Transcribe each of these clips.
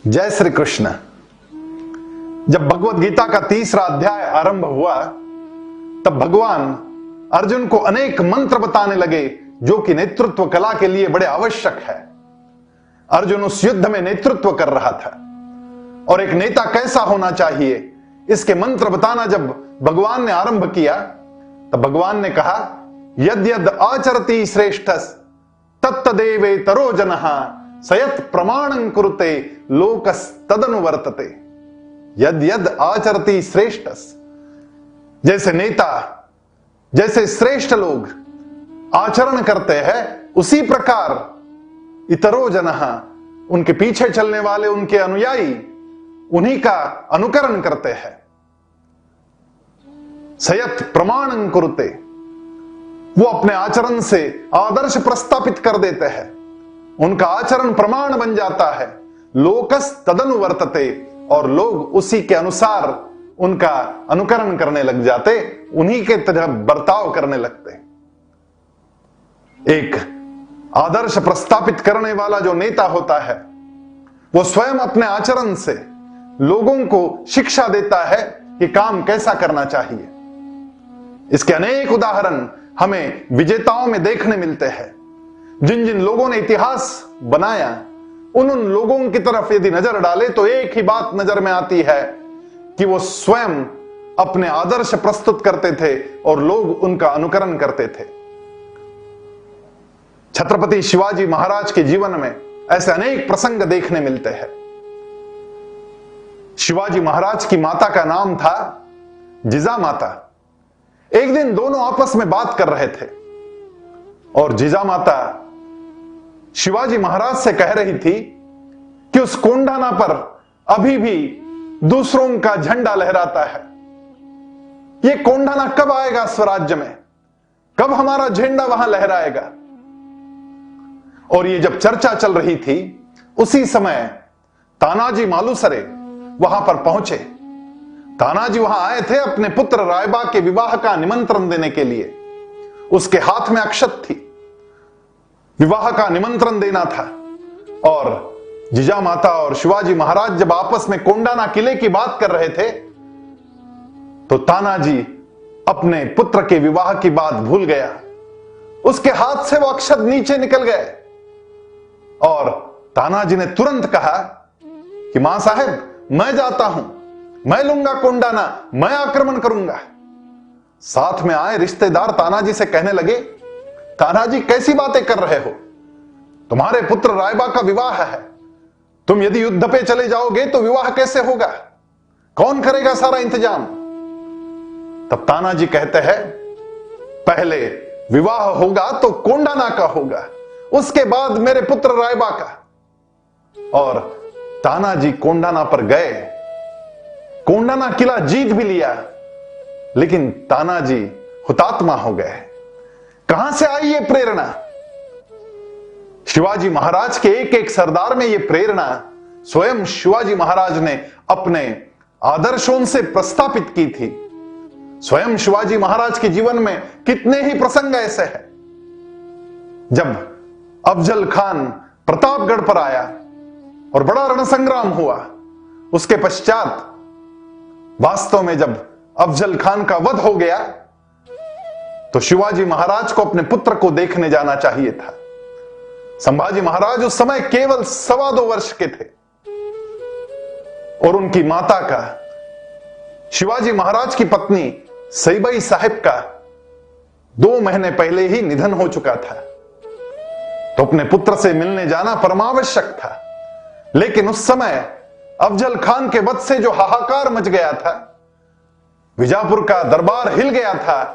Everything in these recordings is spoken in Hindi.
जय श्री कृष्ण। जब भगवत गीता का 3रा अध्याय आरंभ हुआ तब भगवान अर्जुन को अनेक मंत्र बताने लगे जो कि नेतृत्व कला के लिए बड़े आवश्यक है। अर्जुन उस युद्ध में नेतृत्व कर रहा था और एक नेता कैसा होना चाहिए इसके मंत्र बताना जब भगवान ने आरंभ किया तब भगवान ने कहा, यद यद आचरति श्रेष्ठस तत्तदेवे तरो जनः सयत प्रमाणं कुरुते लोकस तदनुवर्तते। यद यद आचरति श्रेष्ठस, जैसे नेता जैसे श्रेष्ठ लोग आचरण करते हैं उसी प्रकार इतरो जनः, उनके पीछे चलने वाले उनके अनुयायी उन्हीं का अनुकरण करते हैं। सयत प्रमाणं कुरुते, वो अपने आचरण से आदर्श प्रस्थापित कर देते हैं, उनका आचरण प्रमाण बन जाता है। लोकस तदनुवर्तते, और लोग उसी के अनुसार उनका अनुकरण करने लग जाते, उन्हीं के तरह बर्ताव करने लगते। एक आदर्श प्रस्थापित करने वाला जो नेता होता है वो स्वयं अपने आचरण से लोगों को शिक्षा देता है कि काम कैसा करना चाहिए। इसके अनेक उदाहरण हमें विजेताओं में देखने मिलते हैं। जिन जिन लोगों ने इतिहास बनाया उन लोगों की तरफ यदि नजर डाले तो एक ही बात नजर में आती है कि वो स्वयं अपने आदर्श प्रस्तुत करते थे और लोग उनका अनुकरण करते थे। छत्रपति शिवाजी महाराज के जीवन में ऐसे अनेक प्रसंग देखने मिलते हैं। शिवाजी महाराज की माता का नाम था जिजामाता। एक दिन दोनों आपस में बात कर रहे थे और जिजामाता शिवाजी महाराज से कह रही थी कि उस कोंडाना पर अभी भी दूसरों का झंडा लहराता है। यह कोंडाना कब आएगा स्वराज्य में, कब हमारा झंडा वहां लहराएगा। और ये जब चर्चा चल रही थी उसी समय तानाजी मालुसरे वहां पर पहुंचे। तानाजी वहां आए थे अपने पुत्र रायबा के विवाह का निमंत्रण देने के लिए। उसके हाथ में अक्षत थी, विवाह का निमंत्रण देना था। और जिजामाता और शिवाजी महाराज जब आपस में कोंडाना किले की बात कर रहे थे तो तानाजी अपने पुत्र के विवाह की बात भूल गया। उसके हाथ से वो अक्षत नीचे निकल गए और तानाजी ने तुरंत कहा कि मां साहब मैं जाता हूं, मैं लूंगा कोंडाना, मैं आक्रमण करूंगा। साथ में आए रिश्तेदार तानाजी से कहने लगे, तानाजी कैसी बातें कर रहे हो, तुम्हारे पुत्र रायबा का विवाह है, तुम यदि युद्ध पे चले जाओगे तो विवाह कैसे होगा, कौन करेगा सारा इंतजाम। तब तानाजी कहते हैं, पहले विवाह होगा तो कोंडाना का होगा, उसके बाद मेरे पुत्र रायबा का। और तानाजी कोंडाना पर गए, कोंडाना किला जीत भी लिया, लेकिन तानाजी हुतात्मा हो गए। कहां से आई ये प्रेरणा? शिवाजी महाराज के एक एक सरदार में ये प्रेरणा स्वयं शिवाजी महाराज ने अपने आदर्शों से प्रस्थापित की थी। स्वयं शिवाजी महाराज के जीवन में कितने ही प्रसंग ऐसे हैं। जब अफजल खान प्रतापगढ़ पर आया और बड़ा रणसंग्राम हुआ, उसके पश्चात वास्तव में जब अफजल खान का वध हो गया तो शिवाजी महाराज को अपने पुत्र को देखने जाना चाहिए था। संभाजी महाराज उस समय केवल 2.25 वर्ष के थे और उनकी माता का, शिवाजी महाराज की पत्नी सईबाई साहिब का 2 महीने पहले ही निधन हो चुका था। तो अपने पुत्र से मिलने जाना परमावश्यक था। लेकिन उस समय अफजल खान के वध से जो हाहाकार मच गया था, विजापुर का दरबार हिल गया था,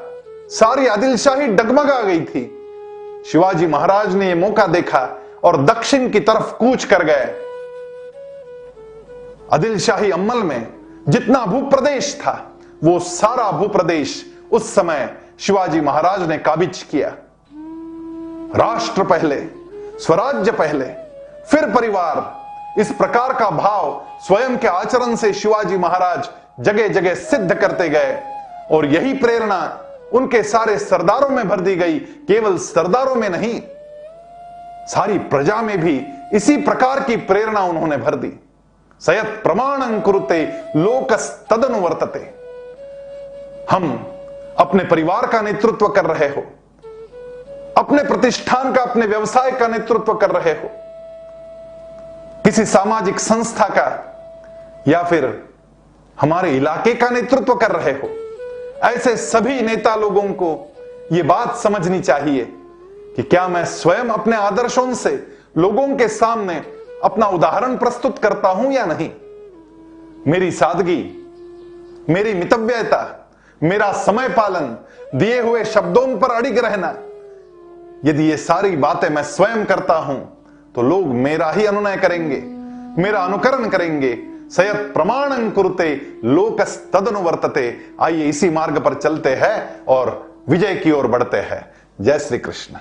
सारी आदिलशाही डगमगा गई थी। शिवाजी महाराज ने यह मौका देखा और दक्षिण की तरफ कूच कर गए। आदिलशाही अम्मल में जितना भूप्रदेश था वो सारा भूप्रदेश उस समय शिवाजी महाराज ने काबिज किया। राष्ट्र पहले, स्वराज्य पहले, फिर परिवार, इस प्रकार का भाव स्वयं के आचरण से शिवाजी महाराज जगह जगह सिद्ध करते गए और यही प्रेरणा उनके सारे सरदारों में भर दी गई। केवल सरदारों में नहीं, सारी प्रजा में भी इसी प्रकार की प्रेरणा उन्होंने भर दी। सयत् प्रमाणं कुरुते लोकस्तदनुवर्तते। हम अपने परिवार का नेतृत्व कर रहे हो, अपने प्रतिष्ठान का, अपने व्यवसाय का नेतृत्व कर रहे हो, किसी सामाजिक संस्था का या फिर हमारे इलाके का नेतृत्व कर रहे हो, ऐसे सभी नेता लोगों को यह बात समझनी चाहिए कि क्या मैं स्वयं अपने आदर्शों से लोगों के सामने अपना उदाहरण प्रस्तुत करता हूं या नहीं। मेरी सादगी, मेरी मितव्ययता, मेरा समय पालन, दिए हुए शब्दों पर अड़िग रहना, यदि ये सारी बातें मैं स्वयं करता हूं तो लोग मेरा ही अनुनय करेंगे, मेरा अनुकरण करेंगे। सयत् प्रमाणं कुरुते लोकस्तदनुवर्तते। आइए इसी मार्ग पर चलते हैं और विजय की ओर बढ़ते हैं। जय श्री कृष्ण।